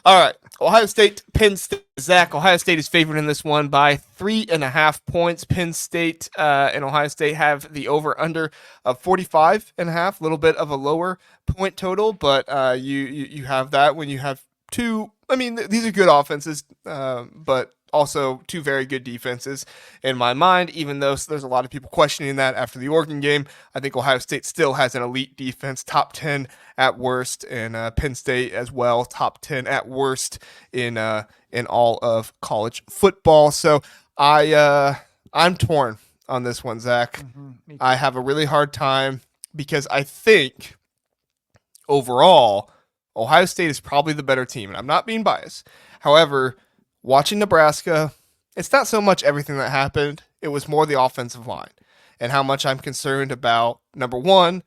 All right. Ohio State, Penn State. Zach, Ohio State is favored in this one by 3.5 points. Penn State and Ohio State have the over under of 45.5, a little bit of a lower point total, but you have that when you have two. I mean, these are good offenses, but also two very good defenses in my mind, even though there's a lot of people questioning that after the Oregon game. I think Ohio State still has an elite defense, top 10 at worst, and Penn State as well, top 10 at worst in all of college football. So I'm torn on this one, Zach. I have a really hard time because I think overall Ohio State is probably the better team, and I'm not being biased. However, watching Nebraska, it's not so much everything that happened. It was more the offensive line and how much I'm concerned about, number one,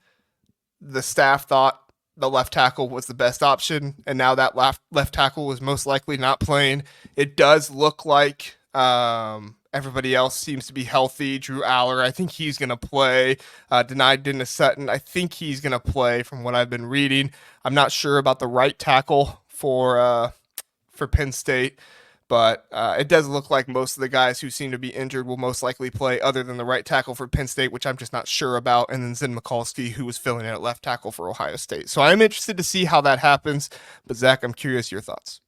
the staff thought the left tackle was the best option, and now that left tackle is most likely not playing. It does look like everybody else seems to be healthy. Drew Aller, I think he's going to play. Denied Dennis Sutton, I think he's going to play from what I've been reading. I'm not sure about the right tackle for Penn State, but it does look like most of the guys who seem to be injured will most likely play, other than the right tackle for Penn State, which I'm just not sure about, and then Zen Mikulski, who was filling in at left tackle for Ohio State. So I'm interested to see how that happens. But Zach, I'm curious your thoughts.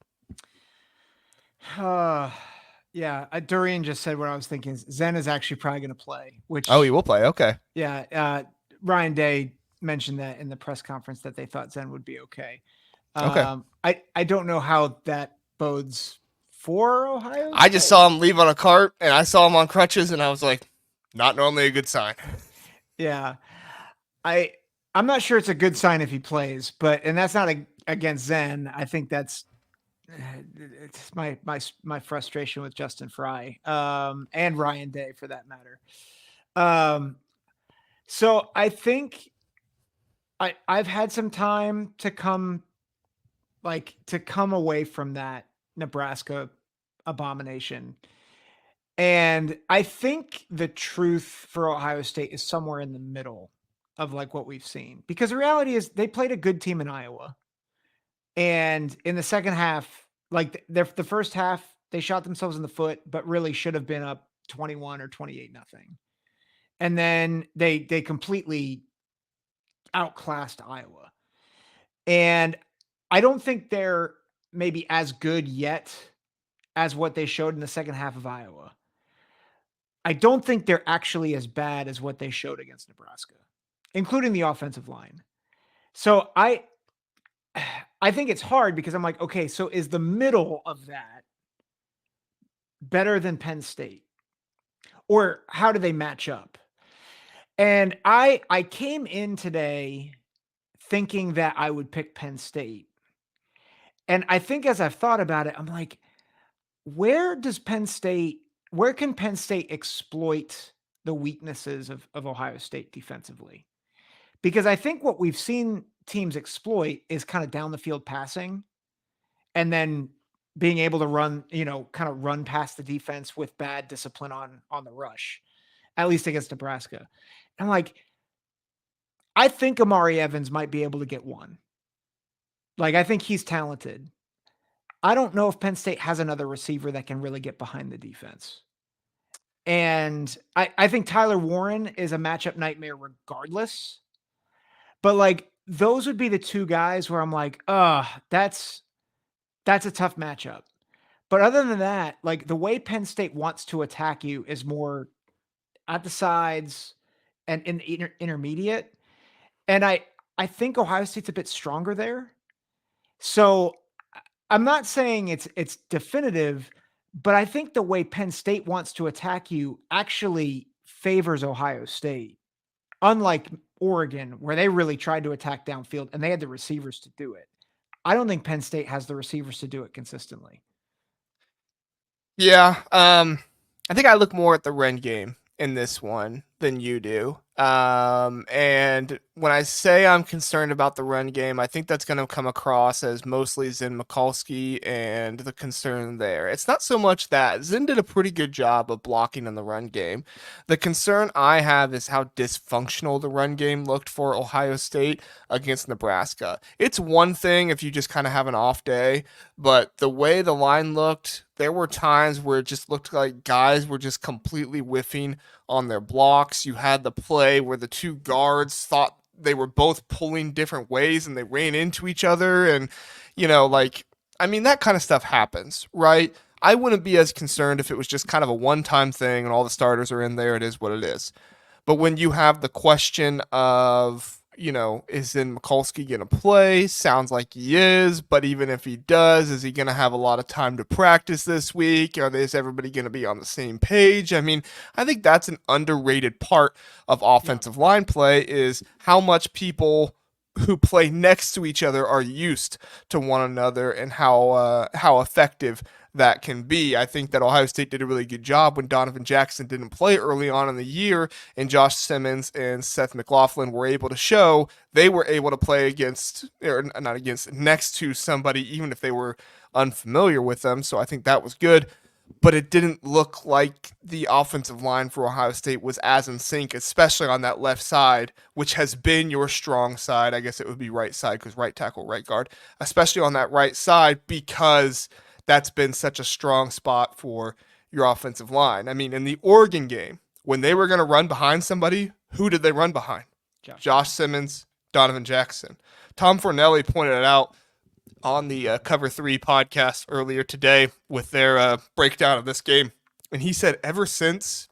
Yeah, Durian just said what I was thinking. Zen is actually probably going to play. Which he will play. Okay. Yeah, Ryan Day mentioned that in the press conference that they thought Zen would be okay. Okay. I don't know how that bodes for Ohio State. I just saw him leave on a cart, and I saw him on crutches, and I was like, not normally a good sign. Yeah. I'm not sure it's a good sign if he plays, and that's not against Zen. I think that's it's my frustration with Justin Fry, and Ryan Day for that matter. So I think I've had some time to come away from that Nebraska abomination. And I think the truth for Ohio State is somewhere in the middle of like what we've seen, because the reality is they played a good team in Iowa. And in the second half, like the first half, they shot themselves in the foot, but really should have been up 21 or 28 nothing. And then they completely outclassed Iowa. And I don't think they're maybe as good yet as what they showed in the second half of Iowa. I don't think they're actually as bad as what they showed against Nebraska, including the offensive line. So I think it's hard because I'm like, okay, so is the middle of that better than Penn State? Or how do they match up? And I came in today thinking that I would pick Penn State. And I think as I've thought about it, I'm like, where can Penn State exploit the weaknesses of Ohio State defensively? Because I think what we've seen teams exploit is kind of down the field passing and then being able to run, kind of run past the defense with bad discipline on the rush, at least against Nebraska. And I'm like, I think Amari Evans might be able to get one. Like, I think he's talented. I don't know if Penn State has another receiver that can really get behind the defense. And I think Tyler Warren is a matchup nightmare regardless. But like, those would be the two guys where I'm like, that's a tough matchup. But other than that, like the way Penn State wants to attack you is more at the sides and in the intermediate. And I think Ohio State's a bit stronger there. So I'm not saying it's definitive, but I think the way Penn State wants to attack you actually favors Ohio State. Unlike Oregon, where they really tried to attack downfield and they had the receivers to do it. I don't think Penn State has the receivers to do it consistently. Yeah, I think I look more at the run game in this one. than you do. And when I say I'm concerned about the run game, I think that's going to come across as mostly Zen Mikulski and the concern there. It's not so much that Zen did a pretty good job of blocking in the run game. The concern I have is how dysfunctional the run game looked for Ohio State against Nebraska. It's one thing if you just kind of have an off day, but the way the line looked, there were times where it just looked like guys were just completely whiffing on their blocks. You had the play where the two guards thought they were both pulling different ways and they ran into each other. And, like, I mean, that kind of stuff happens, right? I wouldn't be as concerned if it was just kind of a one time thing and all the starters are in there. It is what it is. But when you have the question of, is then Mikulski going to play? Sounds like he is, but even if he does, is he going to have a lot of time to practice this week? Is everybody going to be on the same page? I mean, I think that's an underrated part of offensive line play is how much people who play next to each other are used to one another and how effective that can be. I think that Ohio State did a really good job when Donovan Jackson didn't play early on in the year, and Josh Simmons and Seth McLaughlin were able to show they were able to play against, or not against, next to somebody, even if they were unfamiliar with them. So I think that was good. But it didn't look like the offensive line for Ohio State was as in sync, especially on that left side, which has been your strong side. I guess it would be right side because right tackle, right guard, especially on that right side because that's been such a strong spot for your offensive line. I mean, in the Oregon game, when they were going to run behind somebody, who did they run behind? Josh Simmons, Donovan Jackson. Tom Fornelli pointed it out on the Cover 3 podcast earlier today with their breakdown of this game. And he said ever since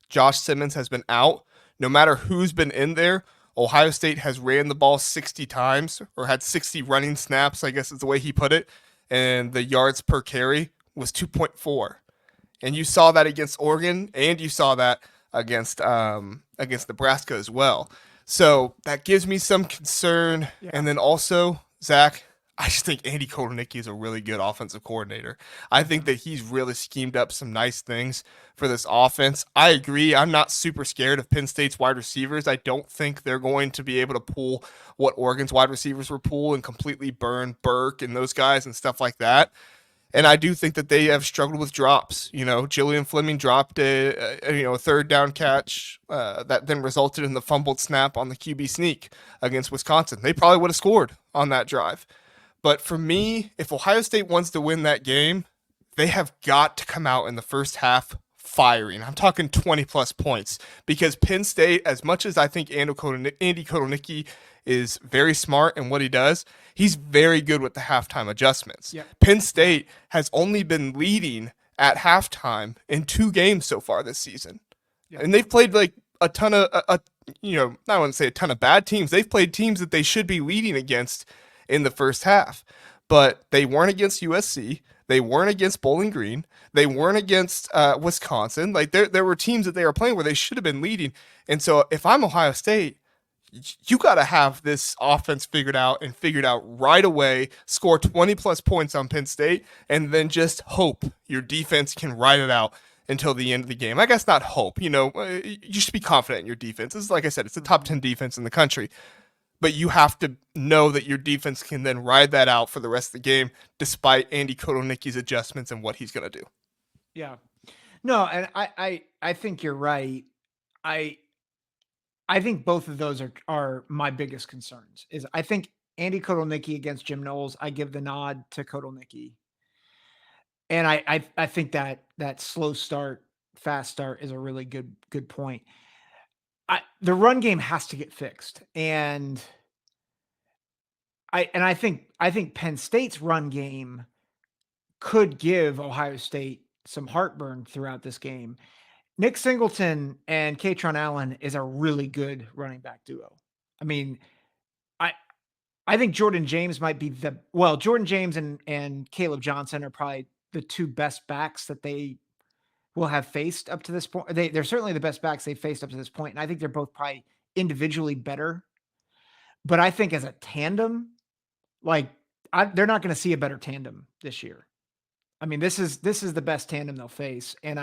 Josh Simmons has been out, no matter who's been in there, Ohio State has ran the ball 60 times or had 60 running snaps, I guess is the way he put it. And the yards per carry was 2.4. And you saw that against Oregon and you saw that against Nebraska as well. So that gives me some concern. Yeah. And then also, Zach, I just think Andy Kotelnicki is a really good offensive coordinator. I think that he's really schemed up some nice things for this offense. I agree. I'm not super scared of Penn State's wide receivers. I don't think they're going to be able to pull what Oregon's wide receivers were pull and completely burn Burke and those guys and stuff like that. And I do think that they have struggled with drops. Jillian Fleming dropped a third down catch that then resulted in the fumbled snap on the QB sneak against Wisconsin. They probably would have scored on that drive. But for me, if Ohio State wants to win that game, they have got to come out in the first half firing. I'm talking 20-plus points because Penn State, as much as I think Andy Kotelnicki is very smart in what he does, he's very good with the halftime adjustments. Yep. Penn State has only been leading at halftime in 2 games so far this season. Yep. And they've played like a ton of, I wouldn't say a ton of bad teams. They've played teams that they should be leading against in the first half, but they weren't against USC. They weren't against Bowling Green. They weren't against Wisconsin. Like there were teams that they were playing where they should have been leading. And so if I'm Ohio State, you got to have this offense figured out right away, score 20-plus points on Penn State, and then just hope your defense can ride it out until the end of the game. I guess not hope. You should be confident in your defense. This is, like I said, it's the top 10 defense in the country. But you have to know that your defense can then ride that out for the rest of the game, despite Andy Kotelnicki's adjustments and what he's going to do. Yeah. No, and I think you're right. I think both of those are my biggest concerns. Is I think Andy Kotelnicki against Jim Knowles, I give the nod to Kotelnicki. And I think that slow start, fast start is a really good point. The run game has to get fixed. And I think Penn State's run game could give Ohio State some heartburn throughout this game. Nick Singleton and Katron Allen is a really good running back duo. I mean, I think Jordan James might be Jordan James and Caleb Johnson are probably the 2 best backs that they will have faced up to this point. They're certainly the best backs they've faced up to this point. And I think they're both probably individually better. But I think as a tandem, they're not going to see a better tandem this year. I mean, this is the best tandem they'll face. And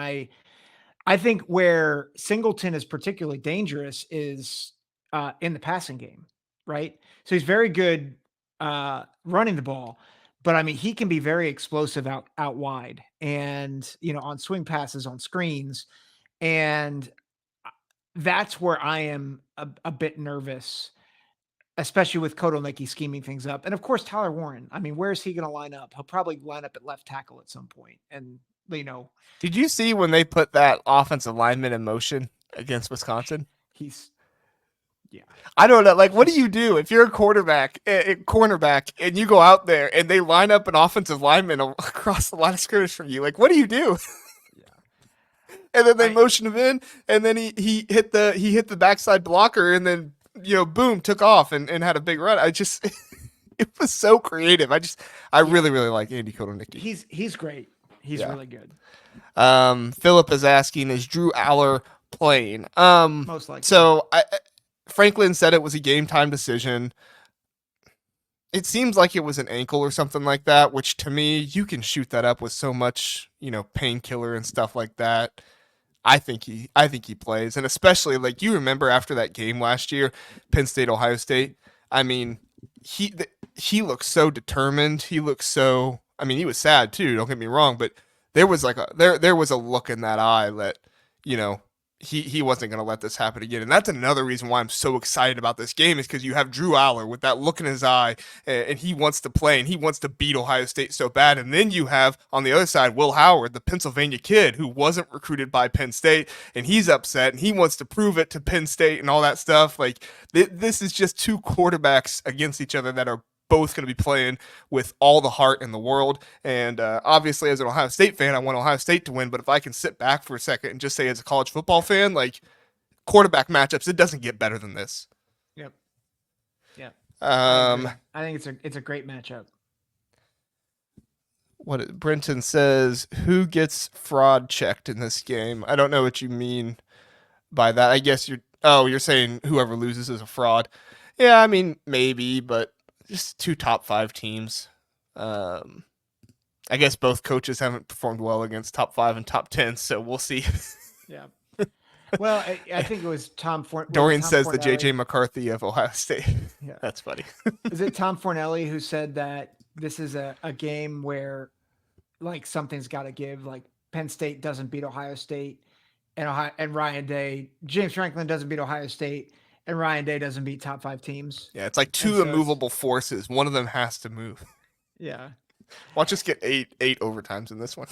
I think where Singleton is particularly dangerous is in the passing game, right? So he's very good running the ball, but I mean he can be very explosive out wide, and on swing passes on screens, and that's where I am a bit nervous, especially with Kotelnicki scheming things up, and of course Tyler Warren. I mean, where is he going to line up? He'll probably line up at left tackle at some point, and you know Did you see when they put that offensive lineman in motion against Wisconsin? he's yeah. I don't know. Like, what do you do if you're a cornerback, and you go out there and they line up an offensive lineman across the line of scrimmage from you? Like, what do you do? And then they motion him in, and then he hit the backside blocker, and then boom, took off and had a big run. I just it was so creative. I really like Andy Kotelnicki. He's great. He's really good. Philip is asking, is Drew Aller playing? Most likely. So Franklin said it was a game time decision. It seems like it was an ankle or something like that, which to me, you can shoot that up with so much, painkiller and stuff like that. I think he plays, and especially like you remember after that game last year, Penn State, Ohio State. I mean, he looked so determined. He looked so. I mean, he was sad too. Don't get me wrong, but there was like there was a look in that eye that he wasn't going to let this happen again. And that's another reason why I'm so excited about this game is because you have Drew Aller with that look in his eye, and he wants to play, and he wants to beat Ohio State so bad. And then you have, on the other side, Will Howard, the Pennsylvania kid who wasn't recruited by Penn State, and he's upset, and he wants to prove it to Penn State and all that stuff. Like, this is just two quarterbacks against each other that are both going to be playing with all the heart in the world. And obviously, as an Ohio State fan, I want Ohio State to win. But if I can sit back for a second and just say, as a college football fan, like quarterback matchups, it doesn't get better than this. Yep. I think it's a great matchup. What Brenton says, who gets fraud checked in this game? I don't know what you mean by that. I guess you're saying whoever loses is a fraud. Yeah, I mean, maybe, but just two top 5 teams. I guess both coaches haven't performed well against top 5 and top 10, so we'll see. Yeah. Well, I think it was Dorian says Fornelli? the J.J. McCarthy of Ohio State. Yeah. That's funny. Is it Tom Fornelli who said that this is a game where like something's got to give? Like Penn State doesn't beat Ohio State, and Ryan Day, James Franklin doesn't beat Ohio State, and Ryan Day doesn't beat top 5 teams. Yeah, it's like two immovable forces. One of them has to move. Yeah. Watch us get eight overtimes in this one.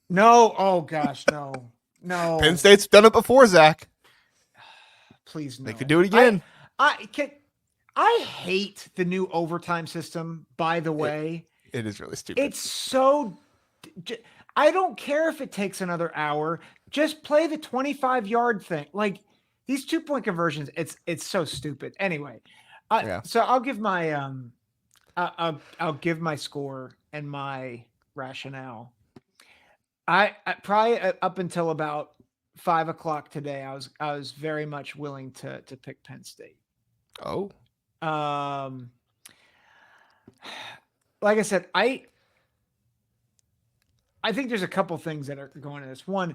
No. Oh gosh, no. Penn State's done it before, Zach. Please no. They could do it again. I hate the new overtime system, by the way. It is really stupid. It's so I don't care if it takes another hour. Just play the 25-yard thing. Like these 2-point conversions, it's so stupid. Anyway, so I'll give my I'll give my score and my rationale. I probably up until about 5 o'clock today, I was very much willing to pick Penn State. Oh. Like I said, I think there's a couple things that are going in this. One,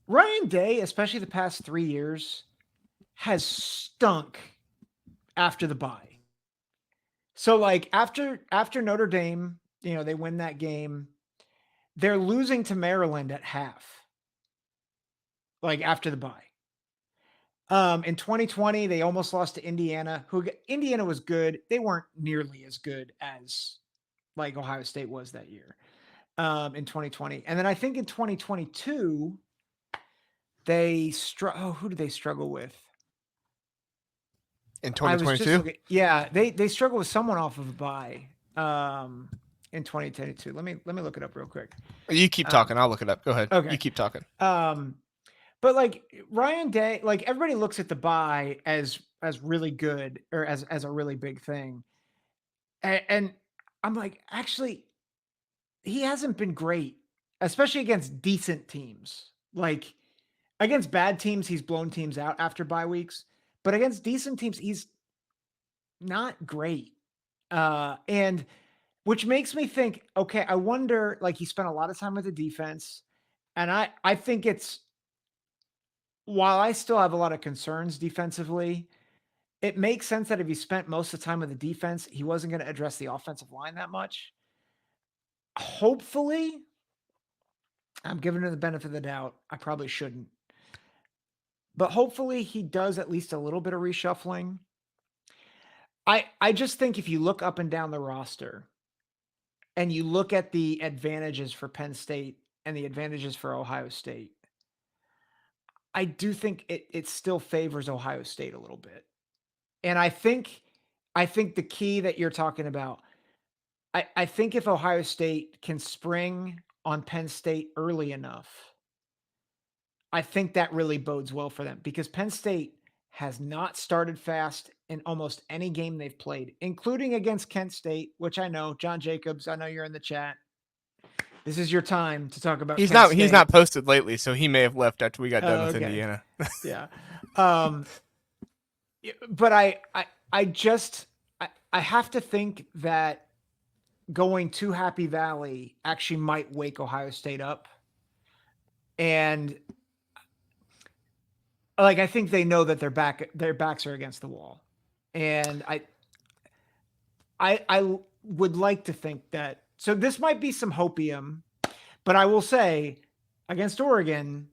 Ryan Day, especially the past 3 years, has stunk after the bye. So like after Notre Dame, they win that game. They're losing to Maryland at half. Like after the bye. In 2020, they almost lost to Indiana. Indiana was good. They weren't nearly as good as like Ohio State was that year. In 2020. And then I think in 2022, they who did they struggle with? In 2022? Yeah, they struggled with someone off of a bye. In 2022. Let me look it up real quick. You keep talking. I'll look it up. Go ahead. Okay. You keep talking. But like Ryan Day, like everybody looks at the bye as really good or as a really big thing. And I'm like, actually, he hasn't been great, especially against decent teams. Like against bad teams, he's blown teams out after bye weeks. But against decent teams, he's not great. And which makes me think, okay, I wonder, like he spent a lot of time with the defense. And I think it's while I still have a lot of concerns defensively, it makes sense that if he spent most of the time with the defense, he wasn't going to address the offensive line that much. Hopefully, I'm giving him the benefit of the doubt. I probably shouldn't. But hopefully he does at least a little bit of reshuffling. I just think if you look up and down the roster and you look at the advantages for Penn State and the advantages for Ohio State, I do think it still favors Ohio State a little bit. And I think the key that you're talking about, I think if Ohio State can spring on Penn State early enough, I think that really bodes well for them because Penn State has not started fast in almost any game they've played, including against Kent State, which I know, John Jacobs, I know you're in the chat. This is your time to talk about He's Kent not State. he's not posted lately, so he may have left after we got done with Indiana. Yeah. But I have to think that going to Happy Valley actually might wake Ohio State up. And like I think they know that their backs are against the wall. And I would like to think that, so this might be some hopium, but I will say against Oregon,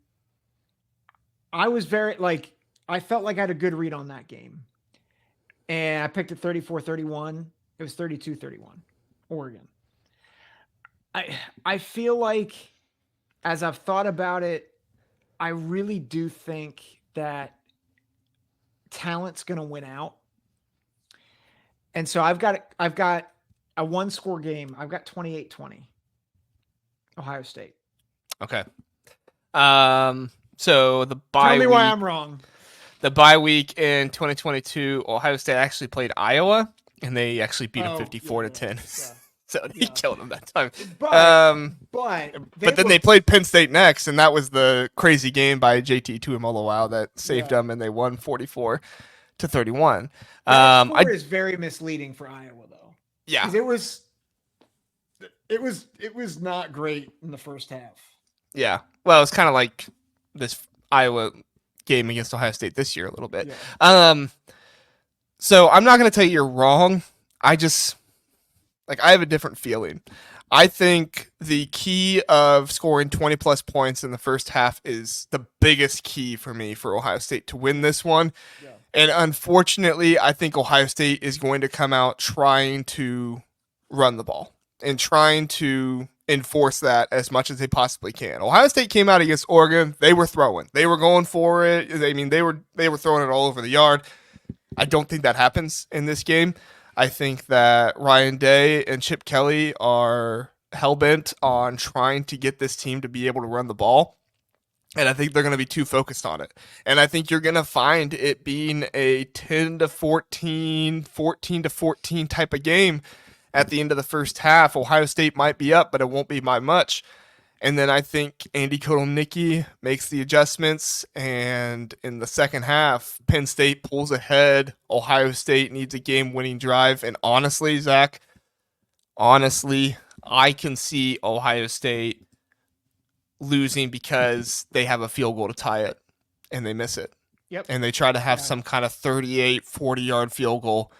I was I felt like I had a good read on that game. And I picked it 34-31. It was 32-31, Oregon. I feel like as I've thought about it, I really do think that talent's going to win out. And so I've got a one-score game. I've got 28-20, Ohio State. Okay. So the bye Tell me week, why I'm wrong. The bye week in 2022, Ohio State actually played Iowa, and they actually beat them 54-10. Yeah. So he killed them that time. But then they played Penn State next, and that was the crazy game by JT Tuimoloau that saved them, and they won 44-31. That score is very misleading for Iowa, though. Yeah, it was not great in the first half. Yeah, well, it's kind of like this Iowa game against Ohio State this year a little bit. Yeah. So I'm not going to tell you you're wrong. I have a different feeling. I think the key of scoring 20 plus points in the first half is the biggest key for me for Ohio State to win this one. Yeah. And unfortunately, I think Ohio State is going to come out trying to run the ball and trying to enforce that as much as they possibly can. Ohio State came out against Oregon. They were throwing. They were going for it. I mean, they were throwing it all over the yard. I don't think that happens in this game. I think that Ryan Day and Chip Kelly are hell-bent on trying to get this team to be able to run the ball. And I think they're going to be too focused on it. And I think you're going to find it being a 10-14, 14-14 type of game at the end of the first half. Ohio State might be up, but it won't be by much. And then I think Andy Kotelnicki makes the adjustments, and in the second half, Penn State pulls ahead. Ohio State needs a game-winning drive. And honestly, Zach, I can see Ohio State losing because they have a field goal to tie it, and they miss it. Yep. And they try to have some kind of 38, 40-yard field goal,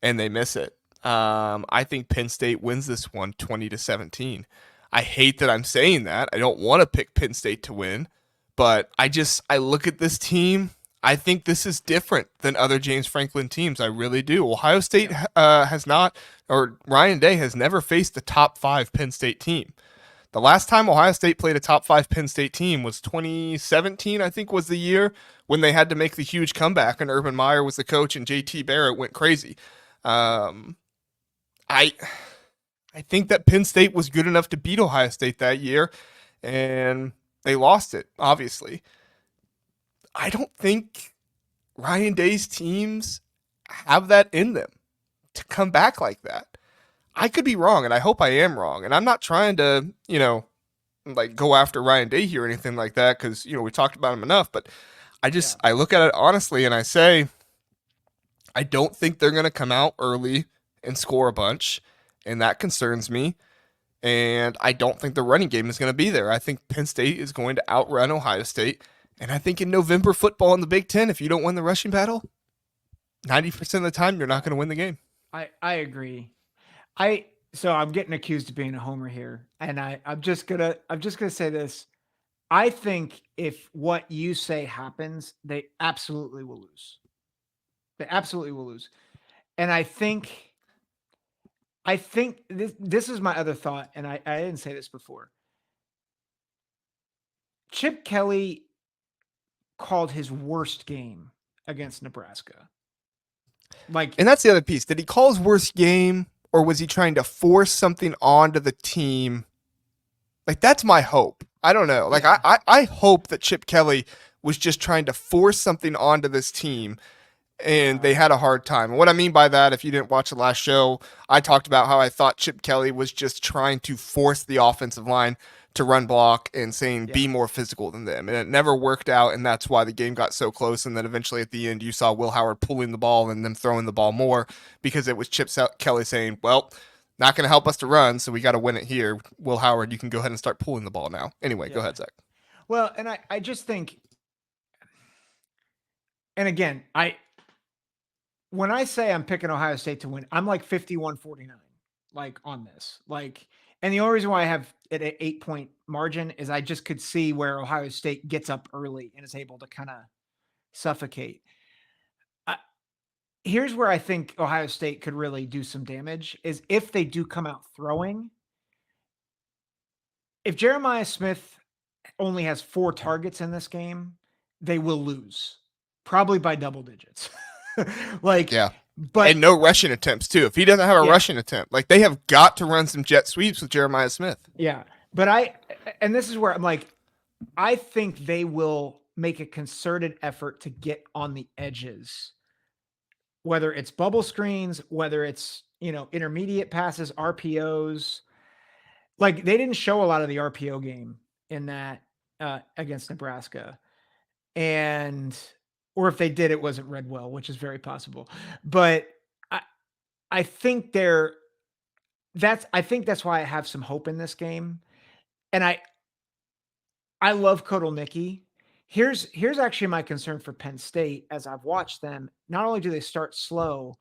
and they miss it. I think Penn State wins this one 20-17. I hate that I'm saying that. I don't want to pick Penn State to win, but I look at this team. I think this is different than other James Franklin teams. I really do. Ohio State has not, or Ryan Day has never faced a top 5 Penn State team. The last time Ohio State played a top 5 Penn State team was 2017, I think was the year when they had to make the huge comeback and Urban Meyer was the coach and JT Barrett went crazy. I think that Penn State was good enough to beat Ohio State that year, and they lost it, obviously. I don't think Ryan Day's teams have that in them to come back like that. I could be wrong, and I hope I am wrong. And I'm not trying to, go after Ryan Day here or anything like that because, we talked about him enough. But I look at it honestly, and I say, I don't think they're going to come out early and score a bunch. And that concerns me. And I don't think the running game is going to be there. I think Penn State is going to outrun Ohio State. And I think in November football in the Big Ten, if you don't win the rushing battle, 90% of the time you're not going to win the game. I agree. So I'm getting accused of being a homer here, and I'm just gonna say this. I think if what you say happens, they absolutely will lose. They absolutely will lose. And I think this is my other thought, and I didn't say this before. Chip Kelly called his worst game against Nebraska. Like, And that's the other piece. Did he call his worst game, or was he trying to force something onto the team? Like, that's my hope. I don't know. Like, yeah, I hope that Chip Kelly was just trying to force something onto this team and yeah, they had a hard time. And what I mean by that, if you didn't watch the last show, I talked about how I thought Chip Kelly was just trying to force the offensive line to run block and saying yeah, be more physical than them. And it never worked out, and that's why the game got so close. And then eventually at the end, you saw Will Howard pulling the ball and them throwing the ball more because it was Chip Kelly saying, well, not going to help us to run, so we got to win it here. Will Howard, you can go ahead and start pulling the ball now. Anyway, go yeah. ahead, Zach. Well, and I just think, and again, I when I say I'm picking Ohio State to win, I'm like 51-49, like on this. Like, and the only reason why I have it at 8-point margin is I just could see where Ohio State gets up early and is able to kind of suffocate. I, Here's where I think Ohio State could really do some damage is if they do come out throwing. If Jeremiah Smith only has 4 targets in this game, they will lose, probably by double digits. Like, Yeah. but And no rushing attempts, too. If he doesn't have a yeah, rushing attempt, like they have got to run some jet sweeps with Jeremiah Smith. yeah. But and this is where I'm like, I think they will make a concerted effort to get on the edges, whether it's bubble screens, whether it's, intermediate passes, RPOs. Like, they didn't show a lot of the RPO game in that against Nebraska. And or if they did, it wasn't read well, which is very possible. But I I think I think that's why I have some hope in this game. And I love Kotelnicki. Here's actually my concern for Penn State as I've watched them. Not only do they start slow,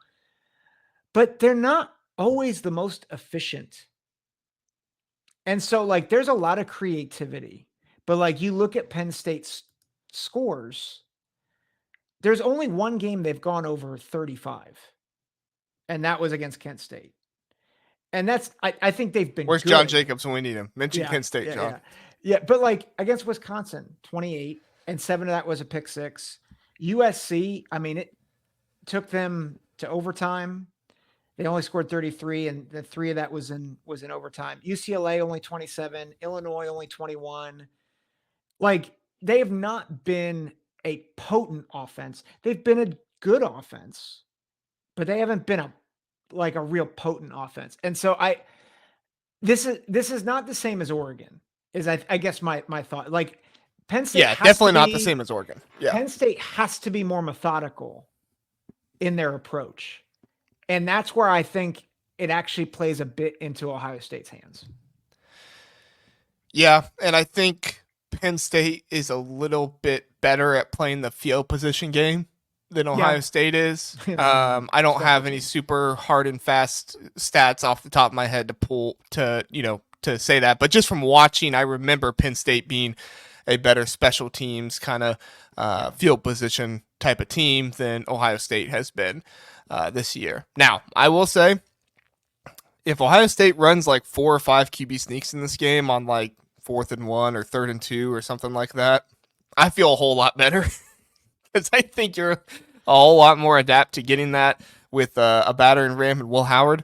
but they're not always the most efficient. And so, like, there's a lot of creativity. But like, you look at Penn State's scores, there's only one game they've gone over 35, and that was against Kent State. And I think they've been Where's John good. Jacobs when we need him? Mention Yeah, Penn State, yeah, John. yeah. Yeah, but like against Wisconsin, 28, and 7 of that was a pick six. USC, I mean, it took them to overtime. They only scored 33, and the 3 of that was in overtime. UCLA only 27, Illinois only 21. Like, they have not been a potent offense. They've been a good offense, but they haven't been a real potent offense. And so this is not the same as Oregon. Is I guess my thought. Like, Penn State Yeah, has to definitely not the be same as Oregon. Yeah. Penn State has to be more methodical in their approach. And that's where I think it actually plays a bit into Ohio State's hands. Yeah, and I think Penn State is a little bit better at playing the field position game than Ohio Yeah. State is. Than I don't have any strategy. super hard and fast stats off the top of my head to pull to say that, but just from watching, I remember Penn State being a better special teams kind of Yeah. field position type of team than Ohio State has been this year. Now, I will say, if Ohio State runs like 4 or 5 QB sneaks in this game on like 4th and 1 or 3rd and 2 or something like that, I feel a whole lot better because I think you're a whole lot more adept to getting that with a battering ram and Will Howard.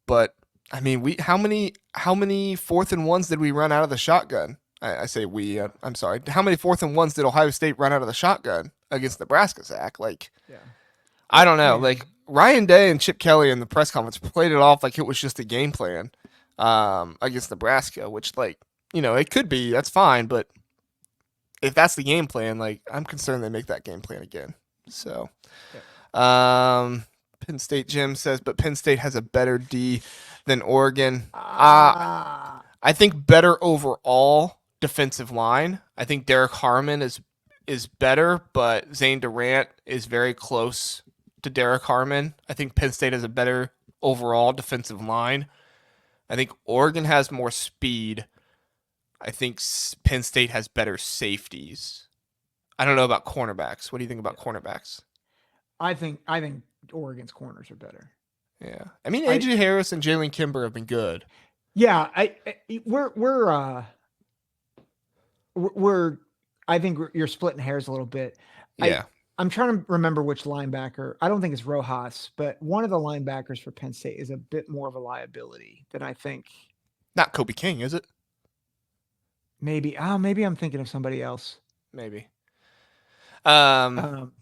But I mean, how many 4th and 1s did we run out of the shotgun? I say we. I'm sorry. How many 4th and 1s did Ohio State run out of the shotgun against Nebraska, Zach? Like, Yeah. I Well, don't know. man. Like, Ryan Day and Chip Kelly in the press conference played it off like it was just a game plan against Nebraska, which, like, it could be. That's fine. But if that's the game plan, like, I'm concerned they make that game plan again. So, Penn State Jim says, but Penn State has a better D than Oregon. Ah. I think better overall defensive line. I think Derek Harmon is better, but Zane Durant is very close to Derek Harmon. I think Penn State has a better overall defensive line. I think Oregon has more speed. I think Penn State has better safeties. I don't know about cornerbacks. What do you think about cornerbacks? I think Oregon's corners are better. Yeah. I mean, I AJ Harris and Jalen Kimber have been good. yeah, we're I think you're splitting hairs a little bit. I Yeah. I'm trying to remember which linebacker. I don't think it's Rojas, but one of the linebackers for Penn State is a bit more of a liability than I think. Not Kobe King, is it? Maybe I'm thinking of somebody else. Maybe. Um, Um,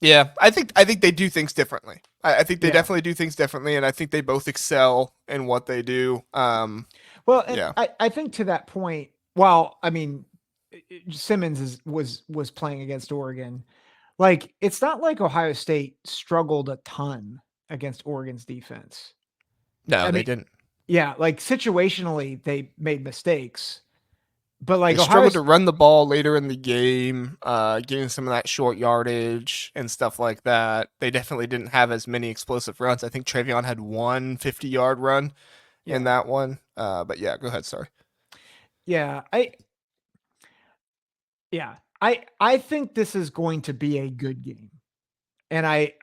yeah, I think they do things differently. I think they yeah. definitely do things differently, and I think they both excel in what they do. Well, and Yeah. I think to that point, well, I mean, Simmons was playing against Oregon. Like, it's not like Ohio State struggled a ton against Oregon's defense. No, I they mean, didn't. yeah, like situationally they made mistakes, but They like struggled to run the ball later in the game, getting some of that short yardage and stuff like that. They definitely didn't have as many explosive runs. I think Travion had one 50-yard run in yeah, that one. But yeah, go ahead. Sorry. yeah, I think this is going to be a good game, and I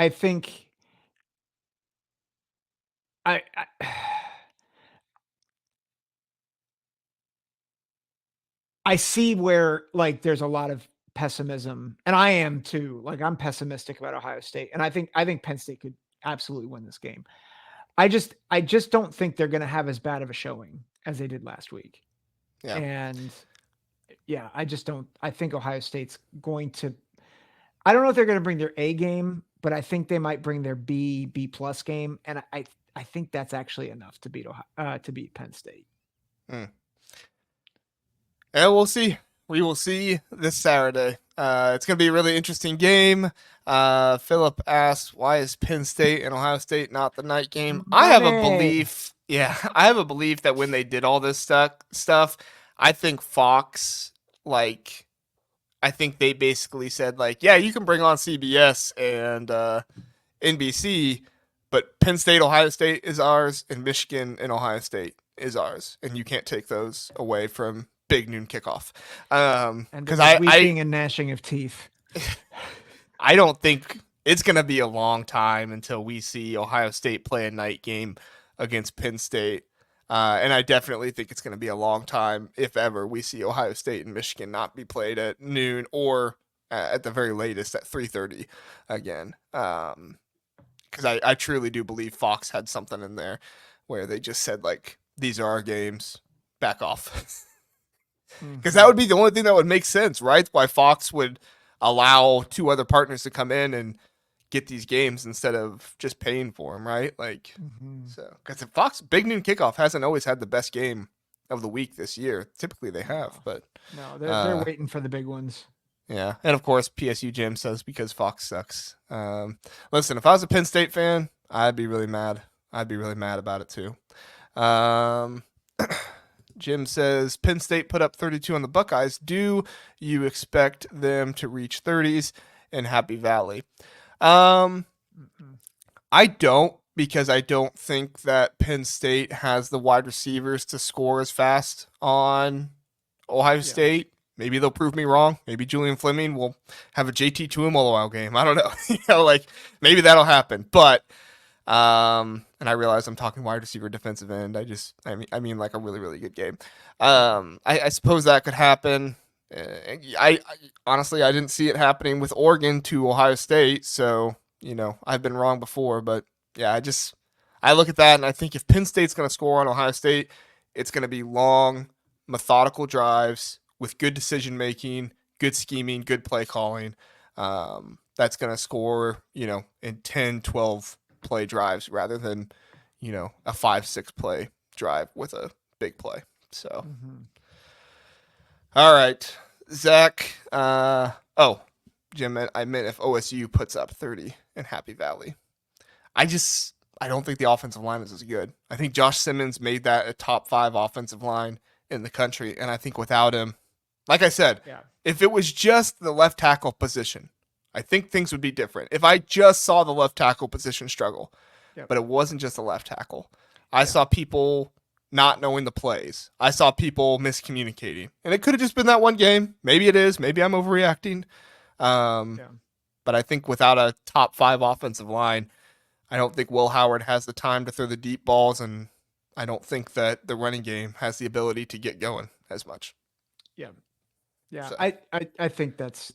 think I I see where like there's a lot of pessimism, and I am too. Like I'm pessimistic about Ohio State, and I think Penn State could absolutely win this game. I just don't think they're going to have as bad of a showing as they did last week. Yeah. And yeah, I just don't. I think Ohio State's going to. I don't know if they're going to bring their A game, but I think they might bring their B plus game, and I think that's actually enough to beat Penn State. Mm. Yeah, we'll see. We will see this Saturday. It's going to be a really interesting game. Philip asks, why is Penn State and Ohio State not the night game? I have a Money. belief. Yeah, I have a belief that when they did all this stuff, I think Fox, like, I think they basically said, like, yeah, you can bring on CBS and NBC, but Penn State, Ohio State is ours, and Michigan and Ohio State is ours, and you can't take those away from big noon kickoff. And Because there was weeping and gnashing of teeth. I don't think it's gonna be a long time until we see Ohio State play a night game against Penn State. And I definitely think it's going to be a long time, if ever, we see Ohio State and Michigan not be played at noon or at the very latest at 3:30 again. Because I truly do believe Fox had something in there where they just said, like, these are our games, back off. Because that would be the only thing that would make sense, right? Why Fox would allow two other partners to come in and get these games instead of just paying for them, right? Like, so because Fox Big Noon Kickoff hasn't always had the best game of the week this year. Typically they have, but No, they're waiting for the big ones. yeah. And of course, PSU Jim says because Fox sucks. Listen, if I was a Penn State fan, I'd be really mad. I'd be really mad about it too. Jim says Penn State put up 32 on the Buckeyes. Do you expect them to reach 30s in Happy Valley? I don't, because I don't think that Penn State has the wide receivers to score as fast on Ohio State. Maybe they'll prove me wrong. Maybe Julian Fleming will have a JT Tuimoloau game. I don't know. Like maybe that'll happen. But and I realize I'm talking wide receiver, defensive end. I mean like a really really good game. I suppose that could happen. I honestly I didn't see it happening with Oregon to Ohio State, so I've been wrong before, but yeah, I look at that and I think if Penn State's going to score on Ohio State, it's going to be long, methodical drives with good decision making, good scheming, good play calling. That's going to score, in 10, 12 play drives rather than, a 5-6 play drive with a big play. So, all right, Zach. Jim, I meant if OSU puts up 30 in Happy Valley. I don't think the offensive line is as good. I think Josh Simmons made that a top 5 offensive line in the country, and I think without him, Like I said, Yeah. if it was just the left tackle position, I think things would be different. If I just saw the left tackle position struggle, Yep. but it wasn't just the left tackle. I Yeah. saw people not knowing the plays. I saw people miscommunicating. And it could have just been that one game. Maybe it is. Maybe I'm overreacting. Yeah. But I think without a top 5 offensive line, I don't think Will Howard has the time to throw the deep balls, and I don't think that the running game has the ability to get going as much. Yeah. Yeah. So. I think that's